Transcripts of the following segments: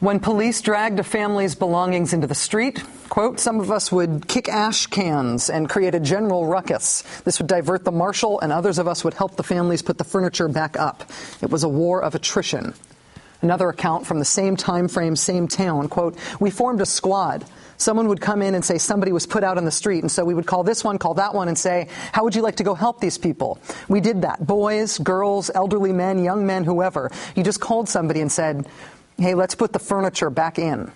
When police dragged a family's belongings into the street, quote, some of us would kick ash cans and create a general ruckus. This would divert the marshal, and others of us would help the families put the furniture back up. It was a war of attrition. Another account from the same time frame, same town, quote, we formed a squad. Someone would come in and say somebody was put out on the street, and so we would call this one, call that one, and say, how would you like to go help these people? We did that. Boys, girls, elderly men, young men, whoever. You just called somebody and said, hey, let's put the furniture back in.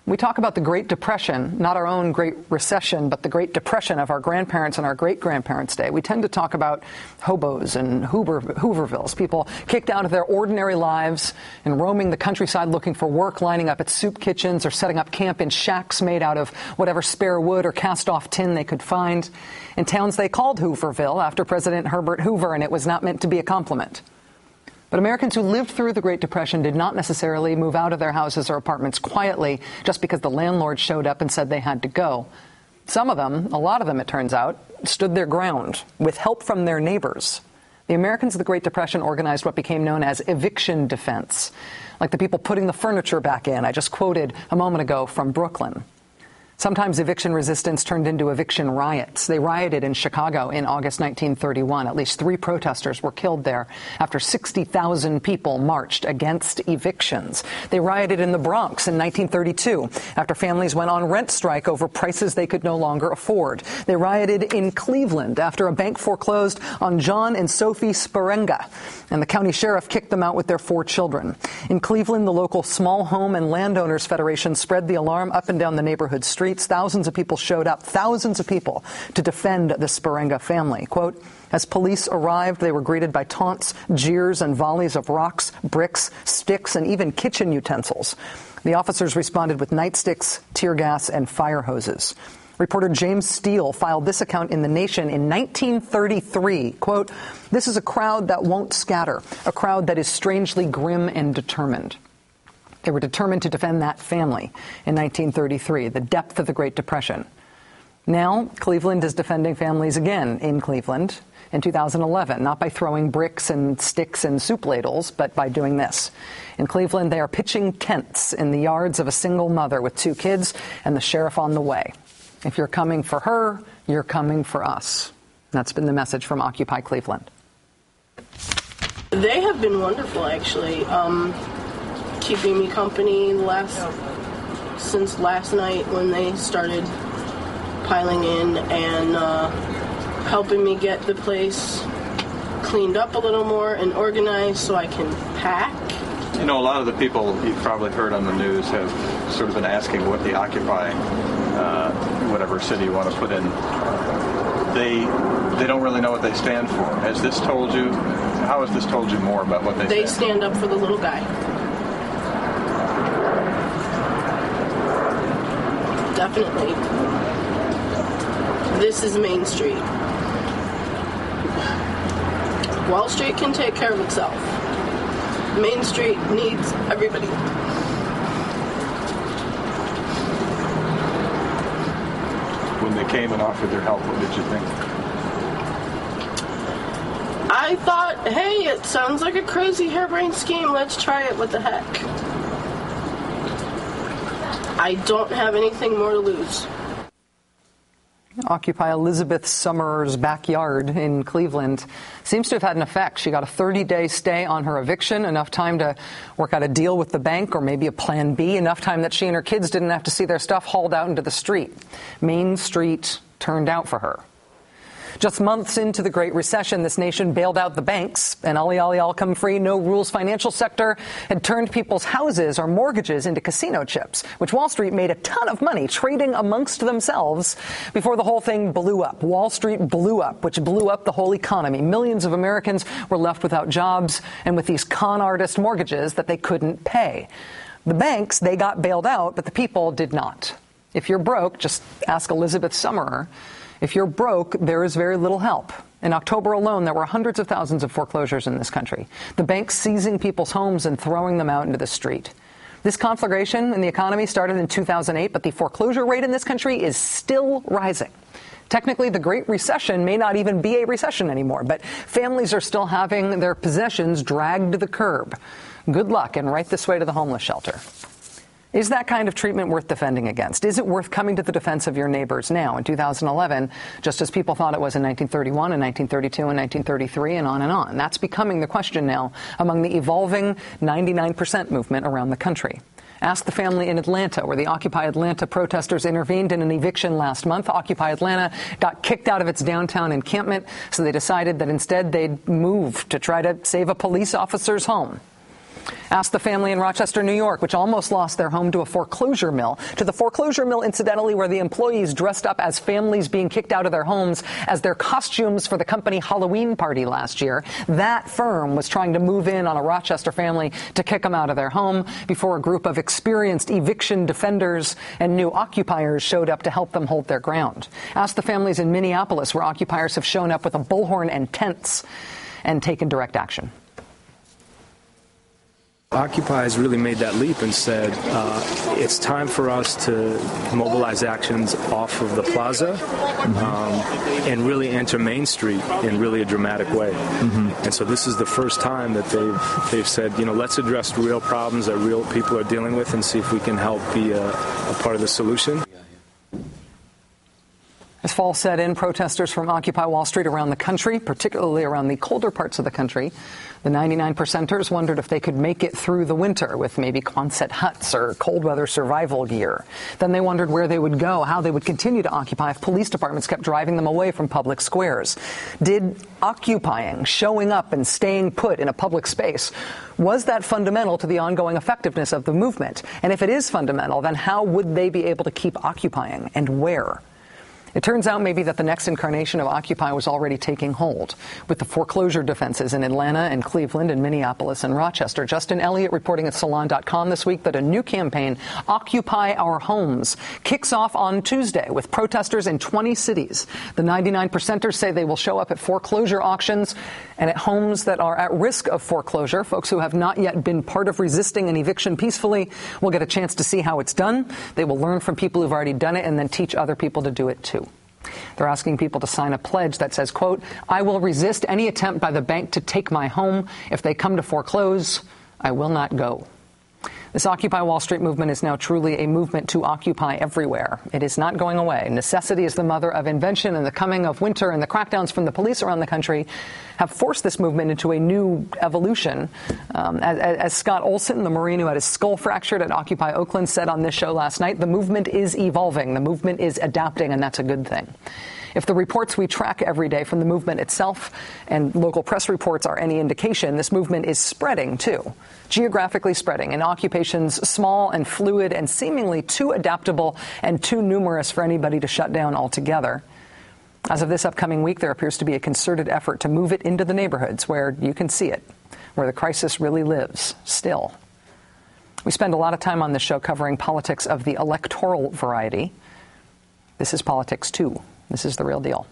We talk about the Great Depression, not our own Great Recession, but the Great Depression of our grandparents and our great-grandparents' day. We tend to talk about hobos and Hoovervilles, people kicked out of their ordinary lives and roaming the countryside looking for work, lining up at soup kitchens or setting up camp in shacks made out of whatever spare wood or cast-off tin they could find in towns they called Hooverville after President Herbert Hoover, and it was not meant to be a compliment. But Americans who lived through the Great Depression did not necessarily move out of their houses or apartments quietly just because the landlord showed up and said they had to go. Some of them, a lot of them it turns out, stood their ground with help from their neighbors. The Americans of the Great Depression organized what became known as eviction defense, like the people putting the furniture back in I just quoted a moment ago from Brooklyn. Sometimes eviction resistance turned into eviction riots. They rioted in Chicago in August 1931. At least 3 protesters were killed there after 60,000 people marched against evictions. They rioted in the Bronx in 1932 after families went on rent strike over prices they could no longer afford. They rioted in Cleveland after a bank foreclosed on John and Sophie Sperenga, and the county sheriff kicked them out with their 4 children. In Cleveland, the local Small Home and Landowners Federation spread the alarm up and down the neighborhood streets. Thousands of people showed up, thousands of people, to defend the Sperenga family. Quote, as police arrived, they were greeted by taunts, jeers, and volleys of rocks, bricks, sticks, and even kitchen utensils. The officers responded with nightsticks, tear gas, and fire hoses. Reporter James Steele filed this account in The Nation in 1933. Quote, this is a crowd that won't scatter, a crowd that is strangely grim and determined. They were determined to defend that family in 1933, the depth of the Great Depression. Now, Cleveland is defending families again in Cleveland in 2011, not by throwing bricks and sticks and soup ladles, but by doing this. In Cleveland, they are pitching tents in the yards of a single mother with 2 kids and the sheriff on the way. If you're coming for her, you're coming for us. That's been the message from Occupy Cleveland. They have been wonderful, actually. Keeping me company since last night when they started piling in and helping me get the place cleaned up a little more and organized so I can pack. You know, a lot of the people you've probably heard on the news have sort of been asking what the Occupy, whatever city you want to put in, they don't really know what they stand for. Has this told you, how has this told you more about what they stand for? They stand up for the little guy. Definitely. This is Main Street. Wall Street can take care of itself. Main Street needs everybody. When they came and offered their help, what did you think? I thought, hey, it sounds like a crazy harebrained scheme. Let's try it. What the heck? I don't have anything more to lose. Occupy Elizabeth Summerer's backyard in Cleveland seems to have had an effect. She got a 30-day stay on her eviction, enough time to work out a deal with the bank or maybe a plan B, enough time that she and her kids didn't have to see their stuff hauled out into the street. Main Street turned out for her. Just months into the Great Recession, this nation bailed out the banks. An all come free, no rules financial sector had turned people's houses or mortgages into casino chips, which Wall Street made a ton of money trading amongst themselves before the whole thing blew up. Wall Street blew up, which blew up the whole economy. Millions of Americans were left without jobs and with these con artist mortgages that they couldn't pay. The banks, they got bailed out, but the people did not. If you're broke, just ask Elizabeth Summerer. If you're broke, there is very little help. In October alone, there were hundreds of thousands of foreclosures in this country. The banks seizing people's homes and throwing them out into the street. This conflagration in the economy started in 2008, but the foreclosure rate in this country is still rising. Technically, the Great Recession may not even be a recession anymore, but families are still having their possessions dragged to the curb. Good luck and right this way to the homeless shelter. Is that kind of treatment worth defending against? Is it worth coming to the defense of your neighbors now in 2011, just as people thought it was in 1931 and 1932 and 1933 and on and on? That's becoming the question now among the evolving 99% movement around the country. Ask the family in Atlanta, where the Occupy Atlanta protesters intervened in an eviction last month. Occupy Atlanta got kicked out of its downtown encampment, so they decided that instead they'd move to try to save a police officer's home. Ask the family in Rochester, New York, which almost lost their home to a foreclosure mill. To the foreclosure mill, incidentally, where the employees dressed up as families being kicked out of their homes as their costumes for the company Halloween party last year. That firm was trying to move in on a Rochester family to kick them out of their home before a group of experienced eviction defenders and new occupiers showed up to help them hold their ground. Ask the families in Minneapolis, where occupiers have shown up with a bullhorn and tents and taken direct action. Occupy has really made that leap and said it's time for us to mobilize actions off of the plaza and really enter Main Street in really a dramatic way. And so this is the first time that they've said, let's address real problems that real people are dealing with and see if we can help be a part of the solution. As fall set in, protesters from Occupy Wall Street around the country, particularly around the colder parts of the country, the 99%ers wondered if they could make it through the winter with maybe Quonset huts or cold weather survival gear. Then they wondered where they would go, how they would continue to occupy if police departments kept driving them away from public squares. Did occupying, showing up and staying put in a public space, was that fundamental to the ongoing effectiveness of the movement? And if it is fundamental, then how would they be able to keep occupying and where? It turns out maybe that the next incarnation of Occupy was already taking hold, with the foreclosure defenses in Atlanta and Cleveland and Minneapolis and Rochester. Justin Elliott reporting at Salon.com this week that a new campaign, Occupy Our Homes, kicks off on Tuesday with protesters in 20 cities. The 99%ers say they will show up at foreclosure auctions and at homes that are at risk of foreclosure. Folks who have not yet been part of resisting an eviction peacefully will get a chance to see how it's done. They will learn from people who've already done it and then teach other people to do it too. They're asking people to sign a pledge that says, quote, I will resist any attempt by the bank to take my home. If they come to foreclose, I will not go. This Occupy Wall Street movement is now truly a movement to occupy everywhere. It is not going away. Necessity is the mother of invention, and the coming of winter and the crackdowns from the police around the country have forced this movement into a new evolution. As Scott Olson, the Marine who had his skull fractured at Occupy Oakland, said on this show last night, the movement is evolving, the movement is adapting, and that's a good thing. If the reports we track every day from the movement itself and local press reports are any indication, this movement is spreading, too. Geographically spreading in occupations small and fluid and seemingly too adaptable and too numerous for anybody to shut down altogether. As of this upcoming week, there appears to be a concerted effort to move it into the neighborhoods where you can see it, where the crisis really lives, still. We spend a lot of time on this show covering politics of the electoral variety. This is politics, too. This is the real deal.